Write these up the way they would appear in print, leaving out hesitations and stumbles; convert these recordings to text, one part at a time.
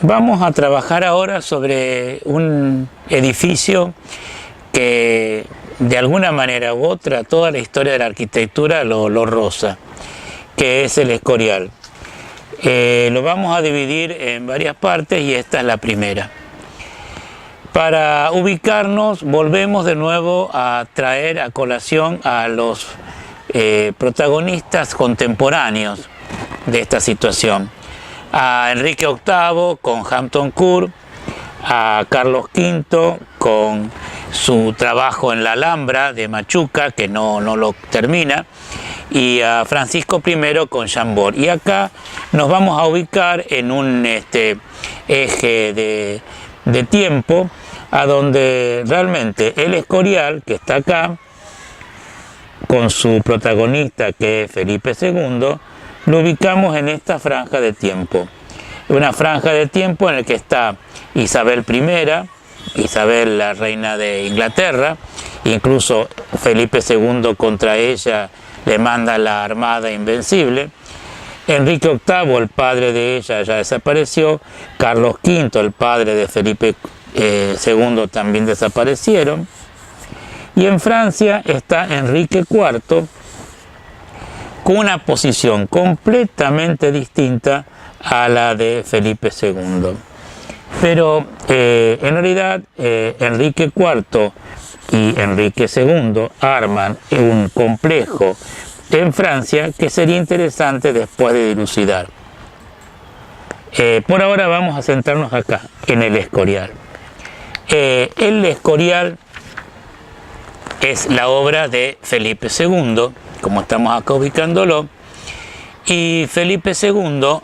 Vamos a trabajar ahora sobre un edificio que de alguna manera u otra toda la historia de la arquitectura lo roza, que es el Escorial. Lo vamos a dividir en varias partes y esta es la primera. Para ubicarnos, volvemos de nuevo a traer a colación a los protagonistas contemporáneos de esta situación. A Enrique VIII con Hampton Court, a Carlos V con su trabajo en la Alhambra de Machuca, que no lo termina, y a Francisco I con Chambord. Y acá nos vamos a ubicar en un eje de tiempo a donde realmente el Escorial, que está acá, con su protagonista que es Felipe II, lo ubicamos en esta franja de tiempo. Una franja de tiempo en la que está Isabel I, Isabel la reina de Inglaterra, incluso Felipe II contra ella le manda la Armada Invencible. Enrique VIII, el padre de ella, ya desapareció. Carlos V, el padre de Felipe II, también desaparecieron. Y en Francia está Enrique IV, con una posición completamente distinta a la de Felipe II. Pero en realidad Enrique IV y Enrique II arman un complejo en Francia que sería interesante después de dilucidar. Por ahora vamos a centrarnos acá, en el Escorial. El Escorial es la obra de Felipe II, como estamos acá ubicándolo, y Felipe II,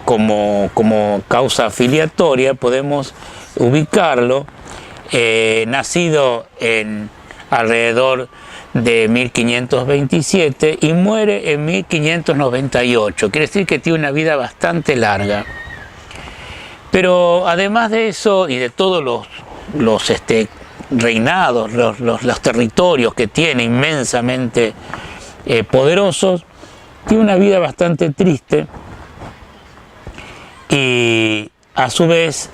como causa filiatoria, podemos ubicarlo, nacido alrededor de 1527 y muere en 1598, quiere decir que tiene una vida bastante larga. Pero además de eso y de todos los reinados, los territorios que tiene inmensamente poderosos, tiene una vida bastante triste y a su vez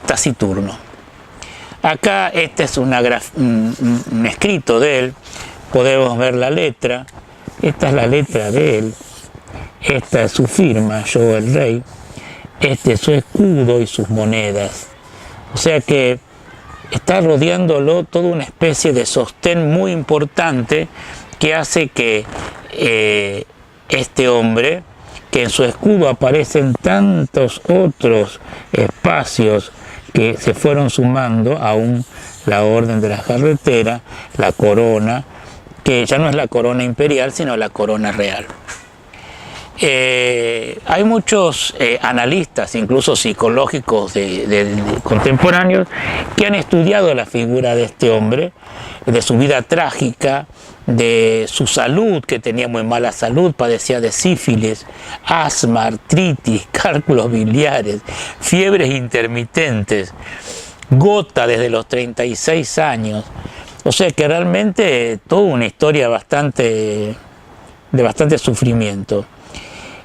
taciturno. Acá este es un escrito de él, podemos ver la letra, esta es la letra de él, esta es su firma, yo el rey, este es su escudo y sus monedas. O sea que está rodeándolo toda una especie de sostén muy importante que hace que este hombre, que en su escudo aparecen tantos otros espacios que se fueron sumando, aún la orden de la carretera, la corona, que ya no es la corona imperial, sino la corona real. Hay muchos analistas, incluso psicológicos contemporáneos, que han estudiado la figura de este hombre, de su vida trágica, de su salud, que tenía muy mala salud, padecía de sífilis, asma, artritis, cálculos biliares, fiebres intermitentes, gota desde los 36 años. O sea que realmente toda una historia de bastante sufrimiento.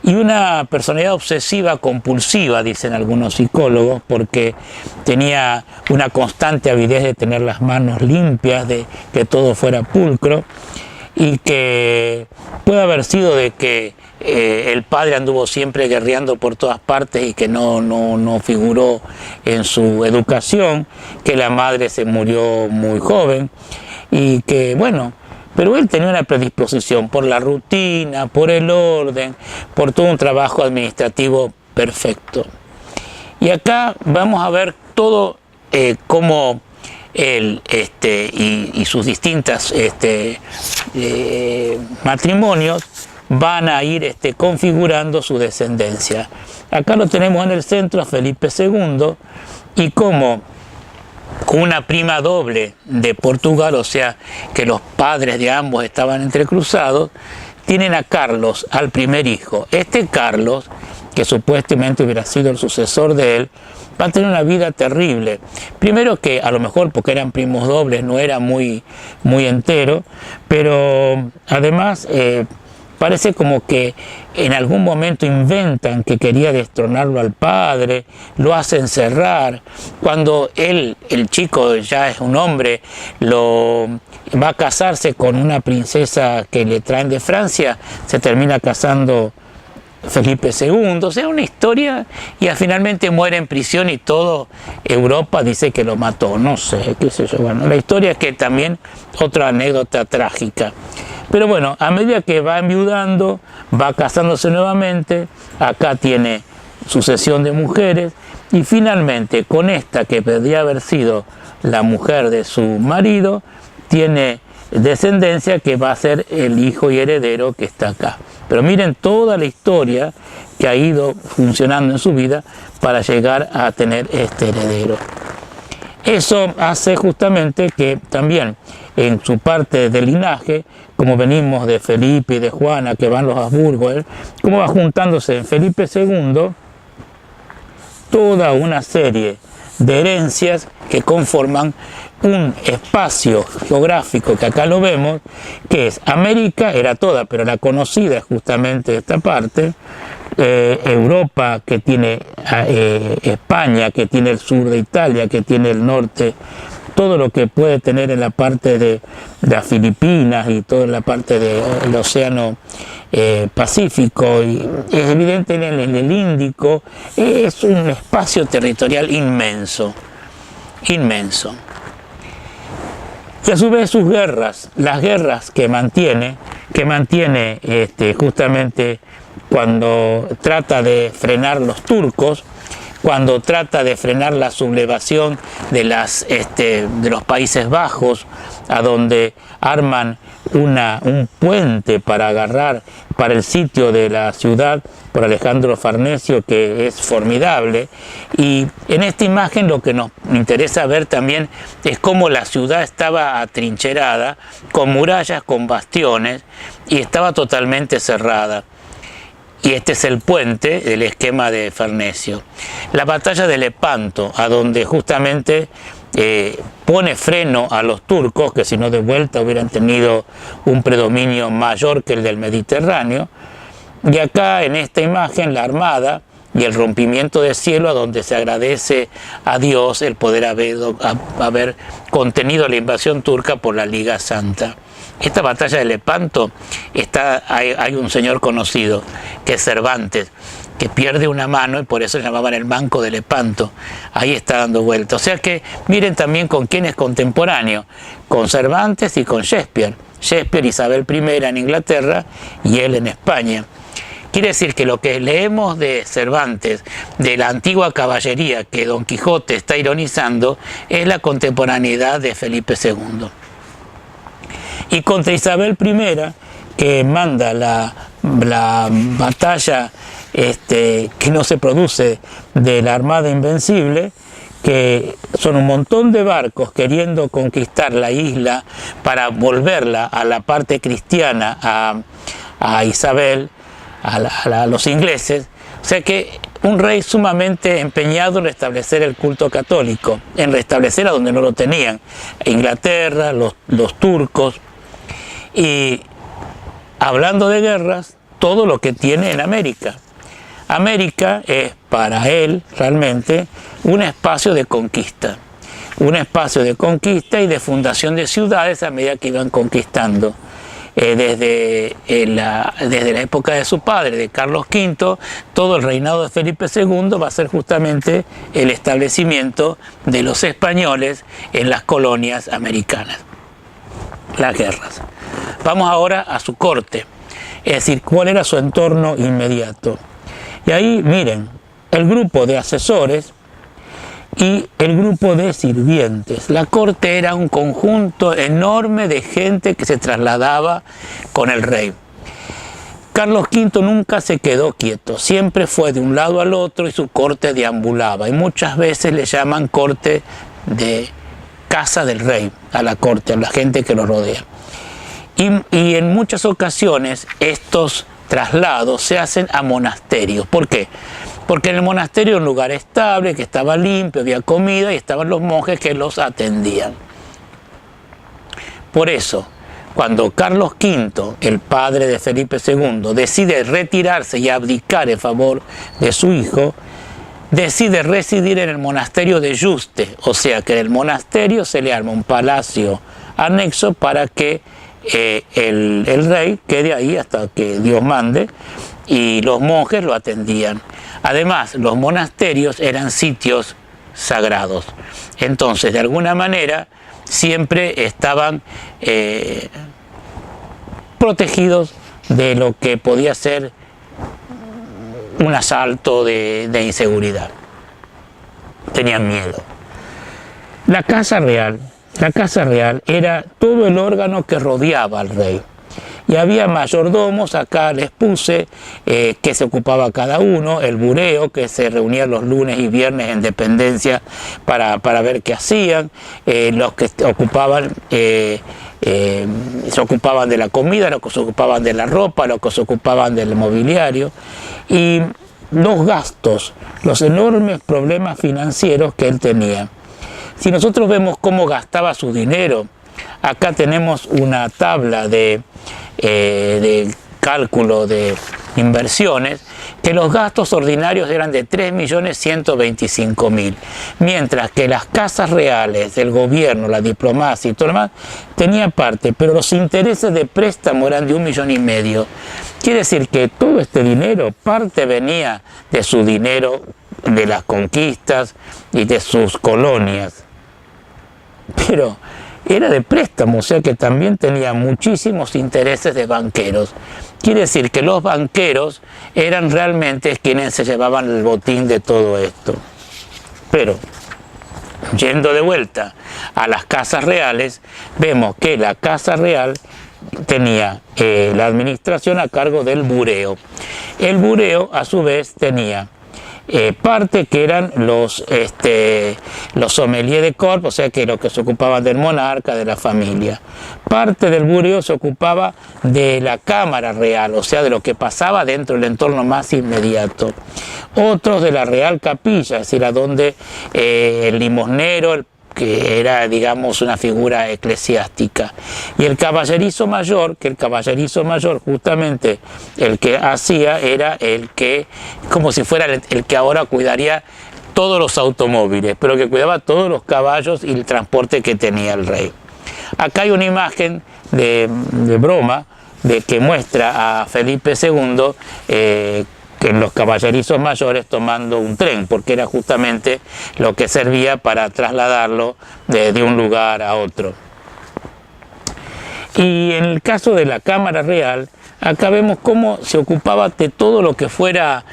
Y una personalidad obsesiva compulsiva, dicen algunos psicólogos, porque tenía una constante avidez de tener las manos limpias, de que todo fuera pulcro, y que puede haber sido de que el padre anduvo siempre guerreando por todas partes y que no figuró en su educación, que la madre se murió muy joven y que, bueno, pero él tenía una predisposición por la rutina, por el orden, por todo un trabajo administrativo perfecto. Y acá vamos a ver todo cómo él y sus distintos matrimonios van a ir configurando su descendencia. Acá lo tenemos en el centro a Felipe II y cómo con una prima doble de Portugal, o sea que los padres de ambos estaban entrecruzados, tienen a Carlos, al primer hijo. Este Carlos, que supuestamente hubiera sido el sucesor de él, va a tener una vida terrible. Primero que a lo mejor porque eran primos dobles no era muy entero, pero además parece como que en algún momento inventan que quería destronarlo al padre, lo hacen cerrar. Cuando él, el chico ya es un hombre, va a casarse con una princesa que le traen de Francia, se termina casando Felipe II, o sea, una historia, y finalmente muere en prisión y todo Europa dice que lo mató, no sé, qué sé yo. Bueno, la historia es que también otra anécdota trágica. Pero bueno, a medida que va enviudando, va casándose nuevamente, acá tiene sucesión de mujeres, y finalmente con esta que podría haber sido la mujer de su marido, tiene descendencia que va a ser el hijo y heredero que está acá. Pero miren toda la historia que ha ido funcionando en su vida para llegar a tener este heredero. Eso hace justamente que también en su parte del linaje, como venimos de Felipe y de Juana, que van los Habsburgo, como va juntándose en Felipe II toda una serie de herencias que conforman un espacio geográfico que acá lo vemos, que es América, era toda, pero la conocida es justamente esta parte, Europa, que tiene España, que tiene el sur de Italia, que tiene el norte, todo lo que puede tener en la parte de las Filipinas y toda la parte del Océano Pacífico, y es evidente en el Índico, es un espacio territorial inmenso, inmenso. Y a su vez sus guerras, las guerras que mantiene justamente cuando trata de frenar los turcos, cuando trata de frenar la sublevación de los Países Bajos, a donde arman un puente para agarrar para el sitio de la ciudad por Alejandro Farnesio, que es formidable. Y en esta imagen lo que nos interesa ver también es cómo la ciudad estaba atrincherada, con murallas, con bastiones, y estaba totalmente cerrada. Y este es el puente del esquema de Farnesio. La batalla de Lepanto, a donde justamente pone freno a los turcos, que si no de vuelta hubieran tenido un predominio mayor que el del Mediterráneo. Y acá en esta imagen la armada y el rompimiento del cielo, a donde se agradece a Dios el poder haber contenido la invasión turca por la Liga Santa. Esta batalla de Lepanto, hay un señor conocido, que es Cervantes, que pierde una mano y por eso le llamaban el Manco de Lepanto. Ahí está dando vuelta. O sea que miren también con quién es contemporáneo, con Cervantes y con Shakespeare. Shakespeare, Isabel I en Inglaterra y él en España. Quiere decir que lo que leemos de Cervantes, de la antigua caballería que Don Quijote está ironizando, es la contemporaneidad de Felipe II. Y contra Isabel I, que manda la batalla que no se produce de la Armada Invencible, que son un montón de barcos queriendo conquistar la isla para volverla a la parte cristiana a Isabel, a los ingleses. O sea que un rey sumamente empeñado en restablecer el culto católico, en restablecer a donde no lo tenían, Inglaterra, los turcos. Y hablando de guerras, todo lo que tiene en América. América es para él realmente un espacio de conquista. Un espacio de conquista y de fundación de ciudades a medida que iban conquistando. Desde la época de su padre, de Carlos V, todo el reinado de Felipe II va a ser justamente el establecimiento de los españoles en las colonias americanas. Las guerras. Vamos ahora a su corte, es decir, cuál era su entorno inmediato. Y ahí miren, el grupo de asesores y el grupo de sirvientes. La corte era un conjunto enorme de gente que se trasladaba con el rey. Carlos V nunca se quedó quieto, siempre fue de un lado al otro y su corte deambulaba. Y muchas veces le llaman corte de casa del rey, a la corte, a la gente que lo rodea. Y en muchas ocasiones estos traslados se hacen a monasterios. ¿Por qué? Porque en el monasterio era un lugar estable, que estaba limpio, había comida y estaban los monjes que los atendían. Por eso, cuando Carlos V, el padre de Felipe II, decide retirarse y abdicar en favor de su hijo, decide residir en el monasterio de Yuste, o sea que en el monasterio se le arma un palacio anexo para que el rey quede ahí hasta que Dios mande, y los monjes lo atendían. Además, los monasterios eran sitios sagrados, entonces de alguna manera siempre estaban protegidos de lo que podía ser un asalto de inseguridad. Tenían miedo. La Casa Real era todo el órgano que rodeaba al rey. Y había mayordomos, acá les puse, que se ocupaba cada uno, el bureo, que se reunía los lunes y viernes en dependencia para ver qué hacían, los que ocupaban, se ocupaban de la comida, los que se ocupaban de la ropa, los que se ocupaban del mobiliario, y los gastos, los enormes problemas financieros que él tenía. Si nosotros vemos cómo gastaba su dinero, acá tenemos una tabla de cálculo de inversiones, que los gastos ordinarios eran de 3.125.000, mientras que las casas reales, el gobierno, la diplomacia y todo lo demás, tenía parte, pero los intereses de préstamo eran de 1,5 millones. Quiere decir que todo este dinero, parte venía de su dinero, de las conquistas y de sus colonias, pero era de préstamo, o sea que también tenía muchísimos intereses de banqueros. Quiere decir que los banqueros eran realmente quienes se llevaban el botín de todo esto. Pero, yendo de vuelta a las casas reales, vemos que la Casa Real tenía la administración a cargo del bureo. El bureo, a su vez, tenía parte que eran los sommeliers de corps, o sea que los que se ocupaban del monarca, de la familia. Parte del bureo se ocupaba de la cámara real, o sea de lo que pasaba dentro del entorno más inmediato. Otros de la Real Capilla, es decir, a donde el limosnero, que era, digamos, una figura eclesiástica. Y el caballerizo mayor, justamente el que hacía era el que, como si fuera el que ahora cuidaría todos los automóviles, pero que cuidaba todos los caballos y el transporte que tenía el rey. Acá hay una imagen de broma que muestra a Felipe II que los caballerizos mayores tomando un tren, porque era justamente lo que servía para trasladarlo de un lugar a otro. Y en el caso de la Cámara Real, acá vemos cómo se ocupaba de todo lo que fuera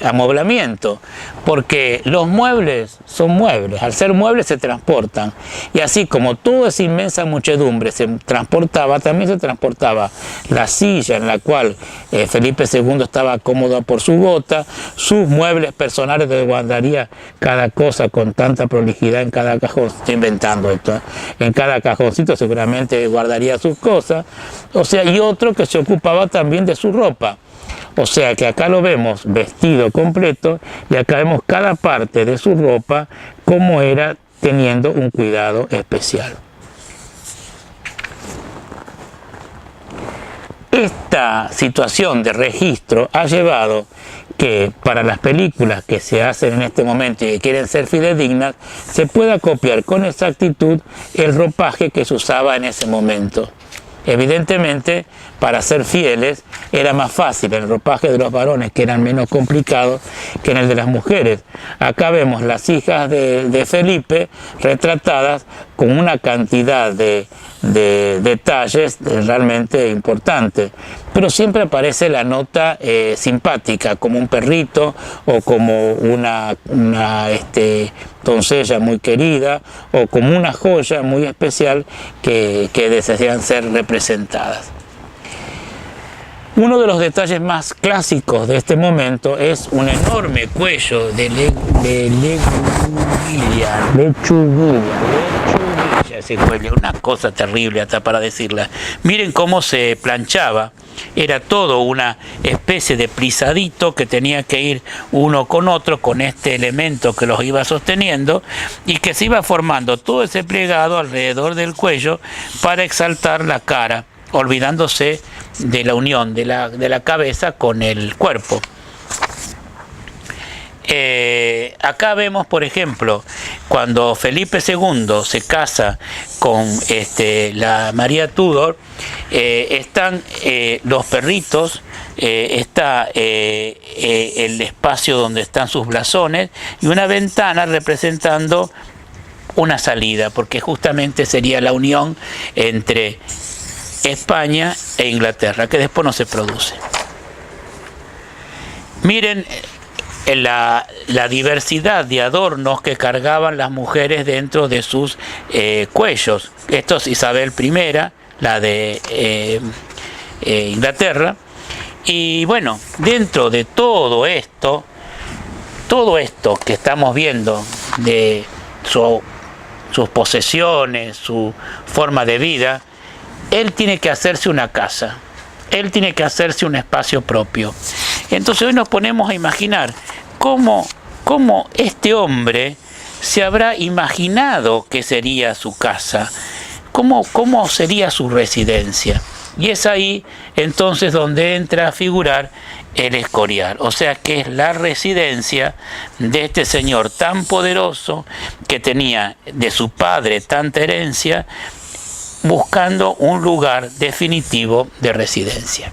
amoblamiento, porque los muebles son muebles, al ser muebles se transportan, y así como toda esa inmensa muchedumbre se transportaba, también se transportaba la silla en la cual Felipe II estaba cómodo por su bota, sus muebles personales donde guardaría cada cosa con tanta prolijidad en cada cajón, estoy inventando esto, en cada cajoncito seguramente guardaría sus cosas, o sea, y otro que se ocupaba también de su ropa. O sea que acá lo vemos vestido completo y acá vemos cada parte de su ropa como era teniendo un cuidado especial. Esta situación de registro ha llevado que para las películas que se hacen en este momento y que quieren ser fidedignas, se pueda copiar con exactitud el ropaje que se usaba en ese momento. Evidentemente, para ser fieles, era más fácil el ropaje de los varones, que eran menos complicados, que en el de las mujeres. Acá vemos las hijas de Felipe retratadas con una cantidad de detalles realmente importantes. Pero siempre aparece la nota simpática, como un perrito o como una doncella muy querida o como una joya muy especial que desean ser representadas. Uno de los detalles más clásicos de este momento es un enorme cuello de lechuguilla, ese cuello, una cosa terrible hasta para decirla. Miren cómo se planchaba, era todo una especie de plisadito que tenía que ir uno con otro, con este elemento que los iba sosteniendo, y que se iba formando todo ese plegado alrededor del cuello para exaltar la cara, olvidándose de la unión de la cabeza con el cuerpo. Acá vemos, por ejemplo, cuando Felipe II se casa con la María Tudor, están los perritos, está el espacio donde están sus blasones y una ventana representando una salida, porque justamente sería la unión entre España e Inglaterra, que después no se produce. Miren la diversidad de adornos que cargaban las mujeres dentro de sus cuellos. Esto es Isabel I, la de Inglaterra. Y bueno, dentro de todo esto que estamos viendo de sus posesiones, su forma de vida, él tiene que hacerse una casa, él tiene que hacerse un espacio propio. Entonces hoy nos ponemos a imaginar cómo este hombre se habrá imaginado que sería su casa, cómo sería su residencia. Y es ahí entonces donde entra a figurar el Escorial, o sea que es la residencia de este señor tan poderoso que tenía de su padre tanta herencia, buscando un lugar definitivo de residencia.